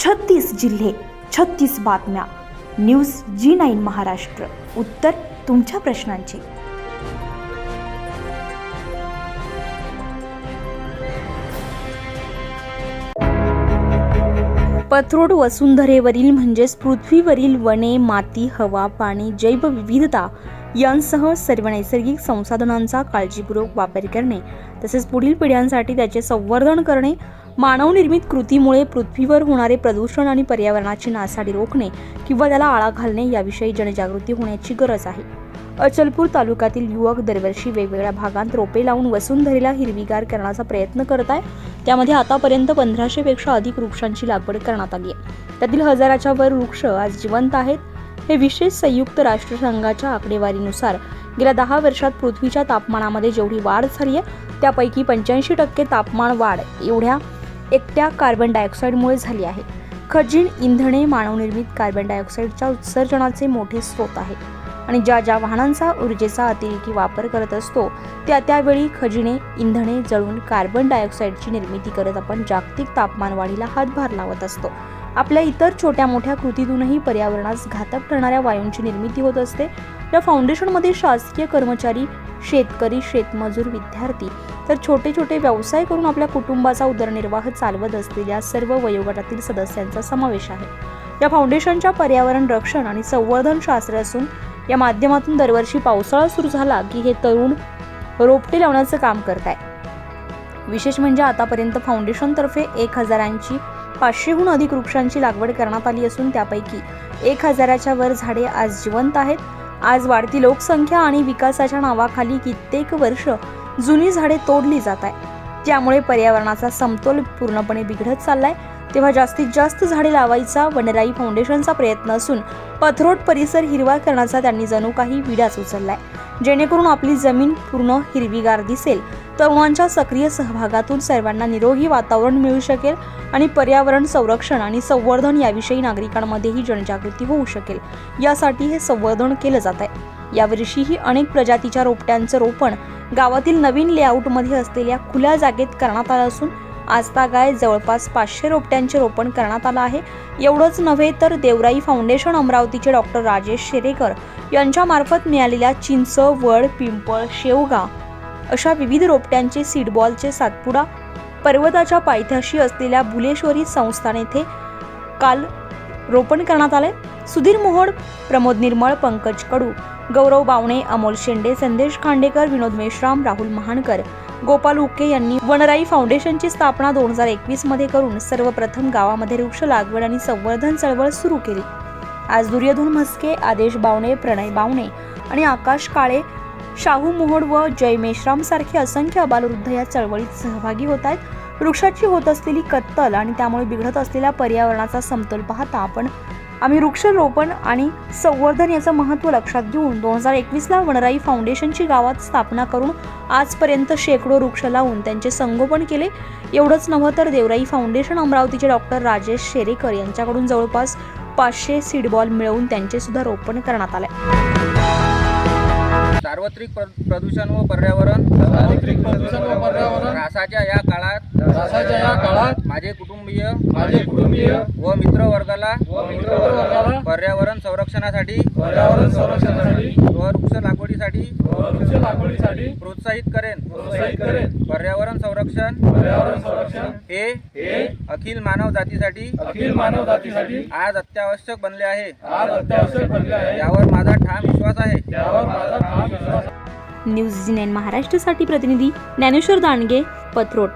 36 जिल्हे, 36 बातम्या. News G9 Maharashtra. उत्तर तुमच्या प्रश्नांची. पथरोड वसुंधरेवरील म्हणजेच पृथ्वीवरील वने, माती, हवा, पाणी, जैवविविधता यांसह सर्व नैसर्गिक संसाधनांचा काळजीपूर्वक वापर करणे तसेच पुढील पिढ्यांसाठी त्याचे संवर्धन करणे, मानवनिर्मित कृतीमुळे पृथ्वीवर होणारे प्रदूषण आणि पर्यावरणाची नासाडी रोखणे किंवा त्याला आळा घालणे याविषयी जनजागृती होण्याची गरज आहे. अचलपूर तालुक्यातील युवक दरवर्षी वेगवेगळ्या भागांत रोपे लावून वसुंधरेला हिरवीगार करण्याचा प्रयत्न करत आहे. त्यामध्ये आतापर्यंत 1500 पेक्षा अधिक वृक्षांची लागवड करण्यात आली आहे. त्यातील 1000च्या वर वृक्ष आज जिवंत आहेत. हे विशेष संयुक्त राष्ट्रसंघाच्या आकडेवारीनुसार गेल्या 10 वर्षात पृथ्वीच्या तापमानामध्ये जेवढी वाढ झाली आहे त्यापैकी 85% तापमान वाढ एवढ्या एकट्या कार्बन डायऑक्साईडमुळे झाली आहे. खनिज इंधने मानवनिर्मित कार्बन डायऑक्साईडच्या उत्सर्जनाचे मोठे स्रोत आहे आणि ज्या वाहनांचा ऊर्जेचा अतिरेकी वापर करत असतो त्यावेळी खनिजे इंधने जळून कार्बन डायऑक्साईडची निर्मिती करत आपण जागतिक तापमान वाढीला हातभार लावत असतो. आपल्या इतर छोट्या मोठ्या कृतीतूनही पर्यावरणास घातक ठरणाऱ्या वायूंची निर्मिती होत असते. या फाउंडेशनमध्ये शासकीय कर्मचारी, शेतकरी, शेतमजूर, विद्यार्थी तर छोटे व्यवसाय करून आपल्या कुटुंबाचा उदरनिर्वाह चालवत असलेल्या सर्व वयोगटातील सदस्यांचा समावेश आहे. या फाउंडेशनच्या पर्यावरण रक्षण आणि संवर्धन शास्त्र असून या माध्यमातून दरवर्षी पावसाळा सुरू झाला की हे तरुण रोपटे लावण्याचं काम करत आहे. विशेष म्हणजे आतापर्यंत फाउंडेशनतर्फे 1000ची 500हून अधिक वृक्षांची लागवड करण्यात आली असून त्यापैकी 1000च्या वर झाडे आज जिवंत आहेत. आज वाढती लोकसंख्या आणि विकासाच्या नावाखाली कित्येक वर्ष जुनी झाडे तोडली जात आहे, ज्यामुळे पर्यावरणाचा समतोल पूर्णपणे बिघडत चाललाय. तेव्हा जास्तीत जास्त झाडे लावायचा वनराई फाउंडेशनचा प्रयत्न असून पथरोड परिसर हिरवा करण्याचा त्यांनी जणू काही विडाच उचललाय, जेणेकरून आपली जमीन पूर्ण हिरवीगार दिसेल. तरुणांच्या सक्रिय सहभागातून सर्वांना निरोगी वातावरण मिळू शकेल आणि पर्यावरण संरक्षण आणि संवर्धन याविषयी नागरिकांमध्येही जनजागृती होऊ शकेल. यासाठी हे संवर्धन केलं जात आहे. यावर्षीही अनेक प्रजातीच्या रोपट्यांचं रोपण गावातील नवीन लेआउटमध्ये असलेल्या खुल्या जागेत करण्यात आलं असून आजतागायत जवळपास 500 रोपट्यांचे रोपण करण्यात आलं आहे. एवढंच नव्हे तर देवराई फाउंडेशन अमरावतीचे डॉक्टर राजेश शेरेकर यांच्या मार्फत मिळालेल्या चिंच, वड, पिंपळ, शेवगा अशा विविध रोपट्यांचे सीडबॉलचे सातपुडा पर्वताच्या पायथ्याशी असलेल्या भुलेश्वरी संस्थान येथे काल रोपण करण्यात आले. सुधीर मोहोड, प्रमोद निर्मळ, पंकज कडू, गौरव बावणे, अमोल शेंडे, संदेश खांडेकर, विनोद मेश्राम, राहुल महानकर, गोपाल उके यांनी वनराई फाउंडेशनची स्थापना 2021 मध्ये करून सर्वप्रथम गावामध्ये वृक्ष लागवड आणि संवर्धन चळवळ सुरू केली. आज दुर्योधन म्हस्के, आदेश बावणे, प्रणय बावणे आणि आकाश काळे, शाहू मोहोड व जय मेश्राम सारखे असंख्य अबालवृद्ध या चळवळीत सहभागी होत आहेत. वृक्षाची होत असलेली कत्तल आणि त्यामुळे बिघडत असलेल्या पर्यावरणाचा समतोल पाहता आम्ही वृक्षारोपण आणि संवर्धन याचं महत्त्व लक्षात घेऊन 2021ला वनराई फाउंडेशनची गावात स्थापना करून आजपर्यंत शेकडो वृक्ष लावून त्यांचे संगोपन केले. एवढंच नव्हे तर देवराई फाउंडेशन अमरावतीचे डॉक्टर राजेश शेरेकर यांच्याकडून जवळपास 500 सीडबॉल मिळवून त्यांचे सुद्धा रोपण करण्यात आले. सार्वत्रिक प्रदूषण व पर्यावरण ऱ्हासाच्या या काळात माझे कुटुंबीय व मित्रवर्गाला पर्यावरण संरक्षणासाठी व वृक्ष लागवडीसाठी प्रोत्साहित करेन. पर्यावरण संरक्षण हे अखिल मानव जातीसाठी आज अत्यावश्यक बनले आहे. यावर माझा ठाम विश्वास आहे. न्यूज G9 महाराष्ट्रासाठी प्रतिनिधी ज्ञानेश्वर दांडगे, पथरोड.